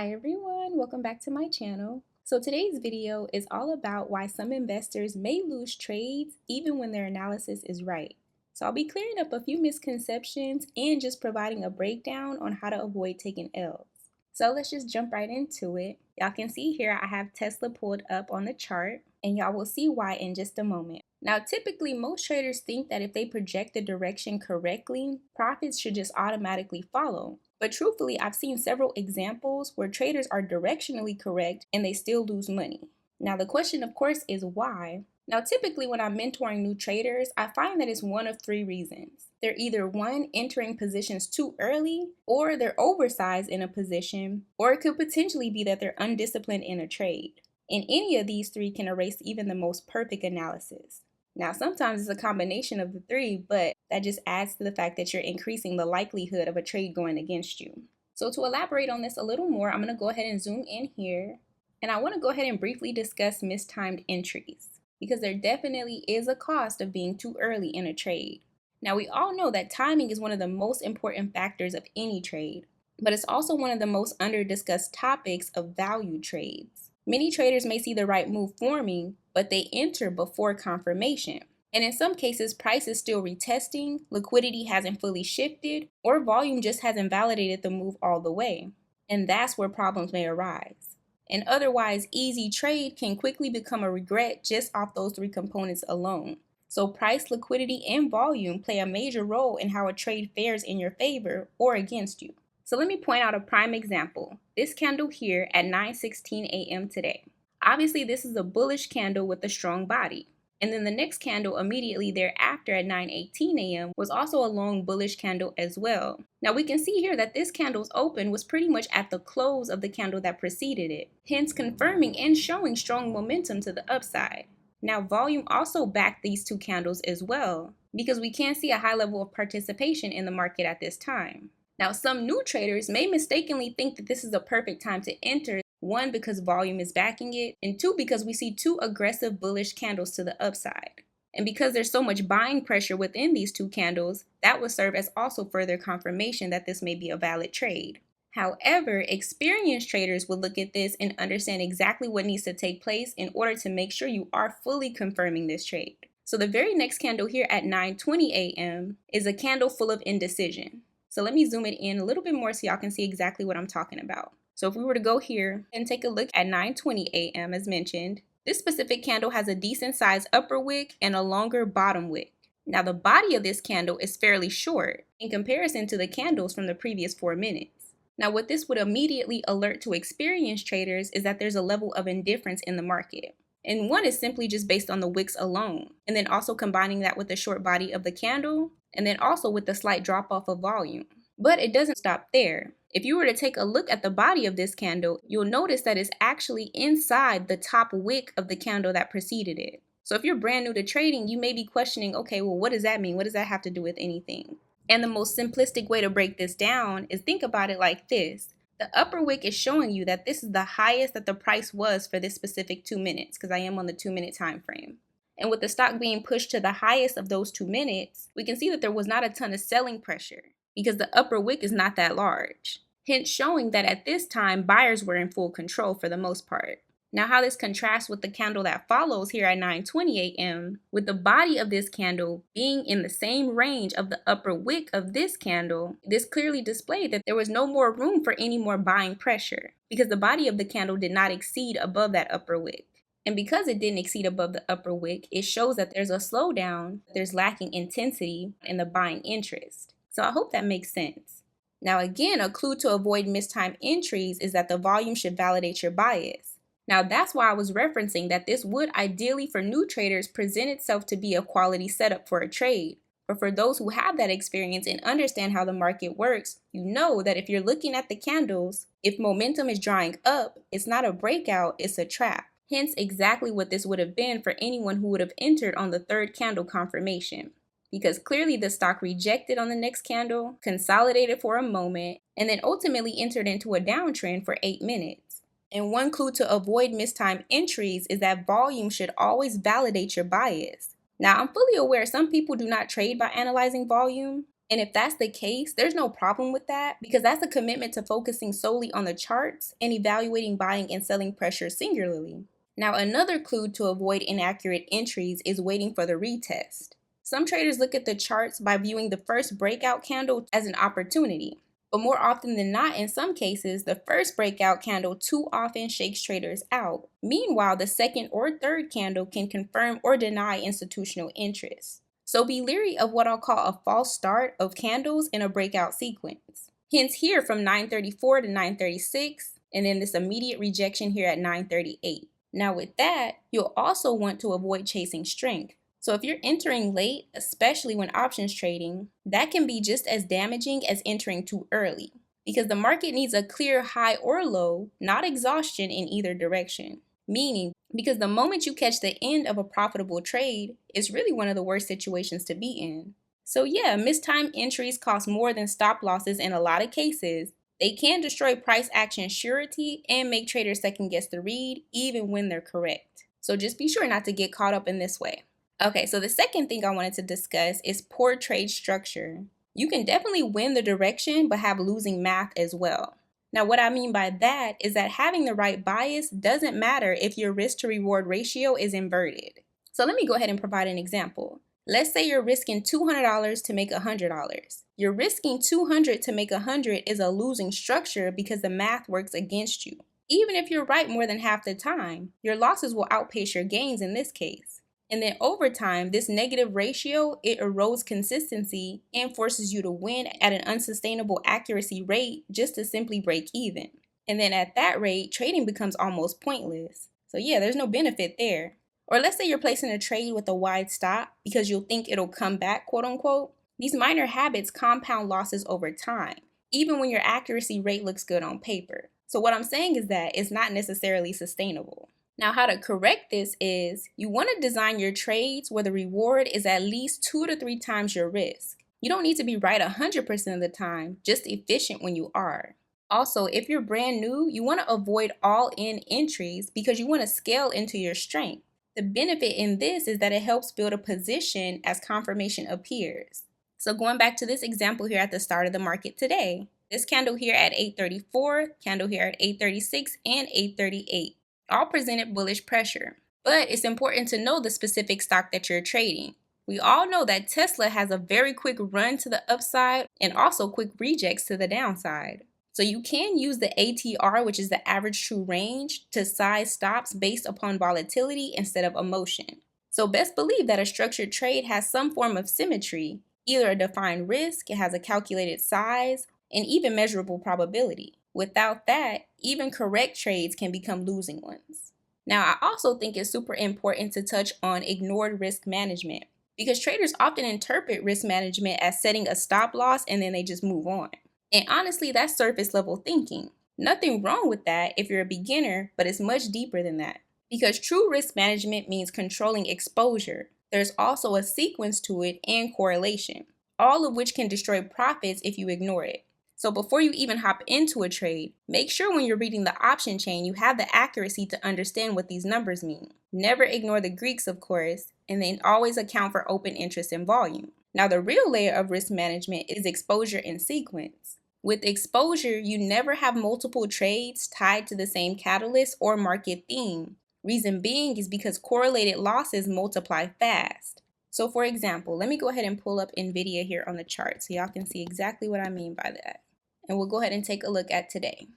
Hi everyone, welcome back to my channel. So today's video is all about why some investors may lose trades even when their analysis is right. So I'll be clearing up a few misconceptions and just providing a breakdown on how to avoid taking L's. So let's just jump right into it. Y'all can see here I have Tesla pulled up on the chart and y'all will see why in just a moment. Now typically most traders think that if they project the direction correctly, profits should just automatically follow. But truthfully, I've seen several examples where traders are directionally correct and they still lose money. Now the question of course is why? Now typically when I'm mentoring new traders, I find that it's one of three reasons. They're either one, entering positions too early, or they're oversized in a position, or it could potentially be that they're undisciplined in a trade. And any of these three can erase even the most perfect analysis. Now, sometimes it's a combination of the three, but that just adds to the fact that you're increasing the likelihood of a trade going against you. So to elaborate on this a little more, I'm going to go ahead and zoom in here. And I want to go ahead and briefly discuss mistimed entries, because there definitely is a cost of being too early in a trade. Now, we all know that timing is one of the most important factors of any trade, but it's also one of the most under-discussed topics of value trades. Many traders may see the right move forming, but they enter before confirmation. And in some cases, price is still retesting, liquidity hasn't fully shifted, or volume just hasn't validated the move all the way. And that's where problems may arise. An otherwise easy trade can quickly become a regret just off those three components alone. So price, liquidity, and volume play a major role in how a trade fares in your favor or against you. So let me point out a prime example. This candle here at 9:16 a.m. today. Obviously, this is a bullish candle with a strong body. And then the next candle immediately thereafter at 9:18 a.m. was also a long bullish candle as well. Now we can see here that this candle's open was pretty much at the close of the candle that preceded it, hence confirming and showing strong momentum to the upside. Now volume also backed these two candles as well, because we can see a high level of participation in the market at this time. Now, some new traders may mistakenly think that this is a perfect time to enter, one, because volume is backing it, and two, because we see two aggressive bullish candles to the upside. And because there's so much buying pressure within these two candles, that would serve as also further confirmation that this may be a valid trade. However, experienced traders will look at this and understand exactly what needs to take place in order to make sure you are fully confirming this trade. So the very next candle here at 9:20 a.m. is a candle full of indecision. So let me zoom it in a little bit more so y'all can see exactly what I'm talking about. So if we were to go here and take a look at 9:20 a.m. as mentioned, this specific candle has a decent sized upper wick and a longer bottom wick. Now the body of this candle is fairly short in comparison to the candles from the previous 4 minutes. Now what this would immediately alert to experienced traders is that there's a level of indifference in the market. And one is simply just based on the wicks alone, and then also combining that with the short body of the candle, and then also with the slight drop off of volume. But it doesn't stop there. If you were to take a look at the body of this candle, you'll notice that it's actually inside the top wick of the candle that preceded it. So if you're brand new to trading, you may be questioning, okay, well, what does that mean? What does that have to do with anything? And the most simplistic way to break this down is think about it like this. The upper wick is showing you that this is the highest that the price was for this specific 2 minutes, because I am on the 2-minute time frame. And with the stock being pushed to the highest of those 2 minutes, we can see that there was not a ton of selling pressure because the upper wick is not that large, hence showing that at this time buyers were in full control for the most part. Now how this contrasts with the candle that follows here at 9:20 a.m., with the body of this candle being in the same range of the upper wick of this candle, this clearly displayed that there was no more room for any more buying pressure because the body of the candle did not exceed above that upper wick. And because it didn't exceed above the upper wick, it shows that there's a slowdown, there's lacking intensity in the buying interest. So I hope that makes sense. Now again, a clue to avoid mistimed entries is that the volume should validate your bias. Now that's why I was referencing that this would ideally for new traders present itself to be a quality setup for a trade. But for those who have that experience and understand how the market works, you know that if you're looking at the candles, if momentum is drying up, it's not a breakout, it's a trap. Hence exactly what this would have been for anyone who would have entered on the third candle confirmation. Because clearly the stock rejected on the next candle, consolidated for a moment, and then ultimately entered into a downtrend for 8 minutes. And one clue to avoid mistimed entries is that volume should always validate your bias. Now, I'm fully aware some people do not trade by analyzing volume, And if that's the case, there's no problem with that because that's a commitment to focusing solely on the charts and evaluating buying and selling pressure singularly. Now, another clue to avoid inaccurate entries is waiting for the retest. Some traders look at the charts by viewing the first breakout candle as an opportunity. But more often than not, in some cases, the first breakout candle too often shakes traders out. Meanwhile, the second or third candle can confirm or deny institutional interest. So be leery of what I'll call a false start of candles in a breakout sequence. Hence here from 934 to 936, and then this immediate rejection here at 938. Now with that, you'll also want to avoid chasing strength. So if you're entering late, especially when options trading, that can be just as damaging as entering too early because the market needs a clear high or low, not exhaustion in either direction. Meaning, because the moment you catch the end of a profitable trade, it's really one of the worst situations to be in. So yeah, mistimed entries cost more than stop losses in a lot of cases. They can destroy price action surety and make traders second guess the read even when they're correct. So just be sure not to get caught up in this way. Okay, so the second thing I wanted to discuss is poor trade structure. You can definitely win the direction, but have losing math as well. Now, what I mean by that is that having the right bias doesn't matter if your risk to reward ratio is inverted. So let me go ahead and provide an example. Let's say you're risking $200 to make $100. You're risking $200 to make $100 is a losing structure because the math works against you. Even if you're right more than half the time, your losses will outpace your gains in this case. And then over time, this negative ratio, it erodes consistency and forces you to win at an unsustainable accuracy rate just to simply break even. And then at that rate, trading becomes almost pointless. So yeah, there's no benefit there. Or let's say you're placing a trade with a wide stop because you'll think it'll come back, quote unquote. These minor habits compound losses over time, even when your accuracy rate looks good on paper. So what I'm saying is that it's not necessarily sustainable. Now, how to correct this is you want to design your trades where the reward is at least 2 to 3 times your risk. You don't need to be right 100% of the time, just efficient when you are. Also, if you're brand new, you want to avoid all-in entries because you want to scale into your strength. The benefit in this is that it helps build a position as confirmation appears. So going back to this example here at the start of the market today, this candle here at 834, candle here at 836, and 838. All presented bullish pressure. But it's important to know the specific stock that you're trading. We all know that Tesla has a very quick run to the upside and also quick rejects to the downside. So you can use the ATR, which is the average true range, to size stops based upon volatility instead of emotion. So best believe that a structured trade has some form of symmetry, either a defined risk, it has a calculated size, and even measurable probability. Without that, even correct trades can become losing ones. Now, I also think it's super important to touch on ignored risk management because traders often interpret risk management as setting a stop loss and then they just move on. And honestly, that's surface level thinking. Nothing wrong with that if you're a beginner, but it's much deeper than that. Because true risk management means controlling exposure. There's also a sequence to it and correlation, all of which can destroy profits if you ignore it. So before you even hop into a trade, make sure when you're reading the option chain, you have the accuracy to understand what these numbers mean. Never ignore the Greeks, of course, and then always account for open interest and volume. Now, the real layer of risk management is exposure and sequence. With exposure, you never have multiple trades tied to the same catalyst or market theme. Reason being is because correlated losses multiply fast. So for example, let me go ahead and pull up NVIDIA here on the chart so y'all can see exactly what I mean by that. And we'll go ahead and take a look at today.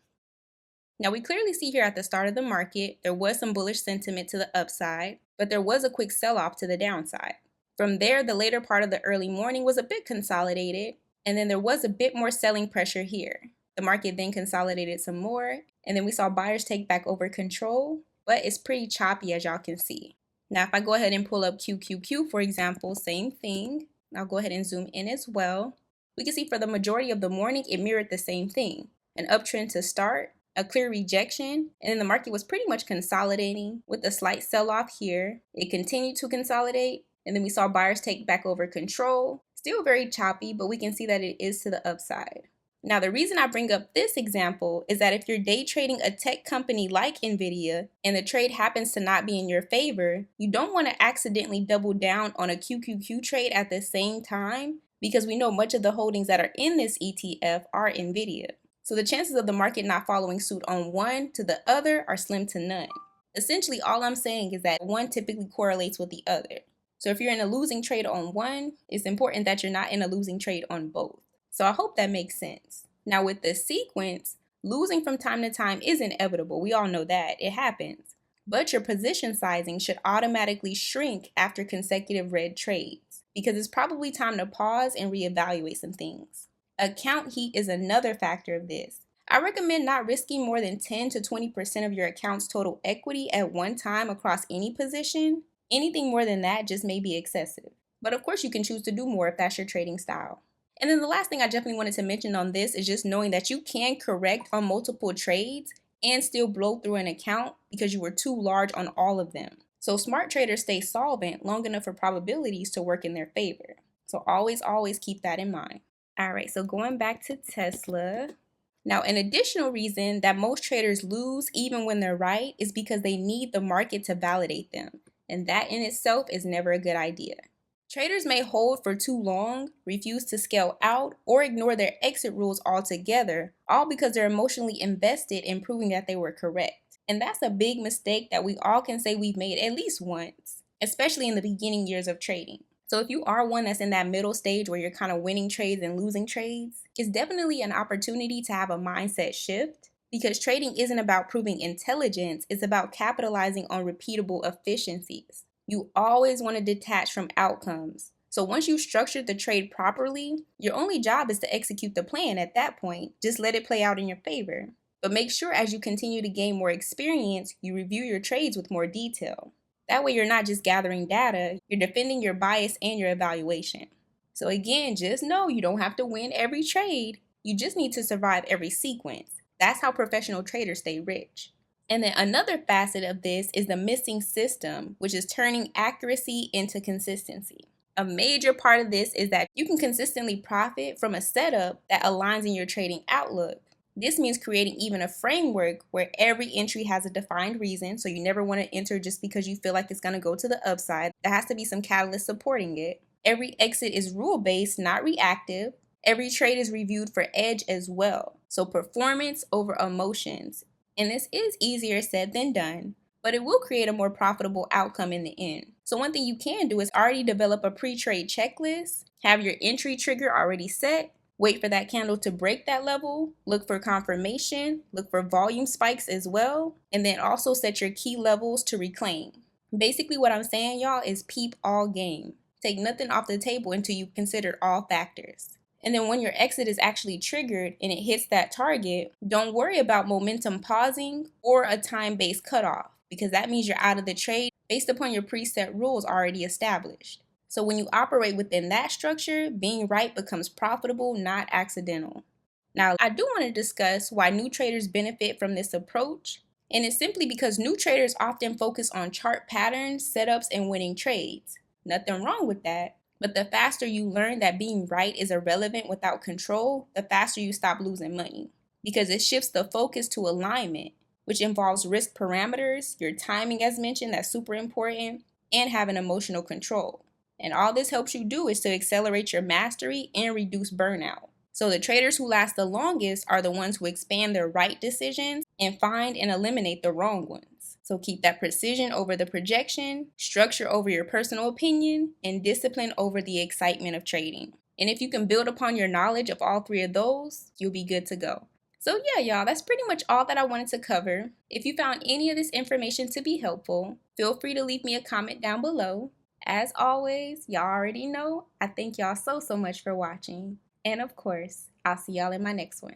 Now we clearly see here at the start of the market, there was some bullish sentiment to the upside, but there was a quick sell-off to the downside. From there, the later part of the early morning was a bit consolidated, and then there was a bit more selling pressure here. The market then consolidated some more, and then we saw buyers take back over control, but it's pretty choppy as y'all can see. Now, if I go ahead and pull up QQQ, for example, same thing. I'll go ahead and zoom in as well. We can see for the majority of the morning, it mirrored the same thing. An uptrend to start, a clear rejection, and then the market was pretty much consolidating with a slight sell-off here. It continued to consolidate, and then we saw buyers take back over control. Still very choppy, but we can see that it is to the upside. Now, the reason I bring up this example is that if you're day trading a tech company like NVIDIA and the trade happens to not be in your favor, you don't want to accidentally double down on a QQQ trade at the same time because we know much of the holdings that are in this ETF are NVIDIA. So the chances of the market not following suit on one to the other are slim to none. Essentially, all I'm saying is that one typically correlates with the other. So if you're in a losing trade on one, it's important that you're not in a losing trade on both. So I hope that makes sense. Now with the sequence, losing from time to time is inevitable. We all know that. It happens. But your position sizing should automatically shrink after consecutive red trades because it's probably time to pause and reevaluate some things. Account heat is another factor of this. I recommend not risking more than 10 to 20% of your account's total equity at one time across any position. Anything more than that just may be excessive. But of course, you can choose to do more if that's your trading style. And then the last thing I definitely wanted to mention on this is just knowing that you can correct on multiple trades and still blow through an account because you were too large on all of them. So smart traders stay solvent long enough for probabilities to work in their favor. So always keep that in mind. All right, so going back to Tesla. Now, an additional reason that most traders lose even when they're right is because they need the market to validate them. And that in itself is never a good idea. Traders may hold for too long, refuse to scale out, or ignore their exit rules altogether, all because they're emotionally invested in proving that they were correct. And that's a big mistake that we all can say we've made at least once, especially in the beginning years of trading. So if you are one that's in that middle stage where you're kind of winning trades and losing trades, it's definitely an opportunity to have a mindset shift because trading isn't about proving intelligence, it's about capitalizing on repeatable efficiencies. You always want to detach from outcomes. So once you've structured the trade properly, your only job is to execute the plan at that point. Just let it play out in your favor. But make sure as you continue to gain more experience, you review your trades with more detail. That way you're not just gathering data, you're defending your bias and your evaluation. So again, just know you don't have to win every trade. You just need to survive every sequence. That's how professional traders stay rich. And then another facet of this is the missing system, which is turning accuracy into consistency. A major part of this is that you can consistently profit from a setup that aligns in your trading outlook. This means creating even a framework where every entry has a defined reason, so you never want to enter just because you feel like it's going to go to the upside. There has to be some catalyst supporting it. Every exit is rule-based, not reactive. Every trade is reviewed for edge as well. So performance over emotions. And this is easier said than done, but it will create a more profitable outcome in the end. So one thing you can do is already develop a pre-trade checklist, have your entry trigger already set, wait for that candle to break that level, look for confirmation, look for volume spikes as well, and then also set your key levels to reclaim. Basically what I'm saying, y'all, is peep all game. Take nothing off the table until you've considered all factors. And then when your exit is actually triggered and it hits that target, don't worry about momentum pausing or a time-based cutoff because that means you're out of the trade based upon your preset rules already established. So when you operate within that structure, being right becomes profitable, not accidental. Now, I do want to discuss why new traders benefit from this approach. And it's simply because new traders often focus on chart patterns, setups, and winning trades. Nothing wrong with that. But the faster you learn that being right is irrelevant without control, the faster you stop losing money. Because it shifts the focus to alignment, which involves risk parameters, your timing as mentioned, that's super important, and having emotional control. And all this helps you do is to accelerate your mastery and reduce burnout. So the traders who last the longest are the ones who expand their right decisions and find and eliminate the wrong ones. So keep that precision over the projection, structure over your personal opinion, and discipline over the excitement of trading. And if you can build upon your knowledge of all three of those, you'll be good to go. So yeah, y'all, that's pretty much all that I wanted to cover. If you found any of this information to be helpful, feel free to leave me a comment down below. As always, y'all already know, I thank y'all so much for watching. And of course, I'll see y'all in my next one.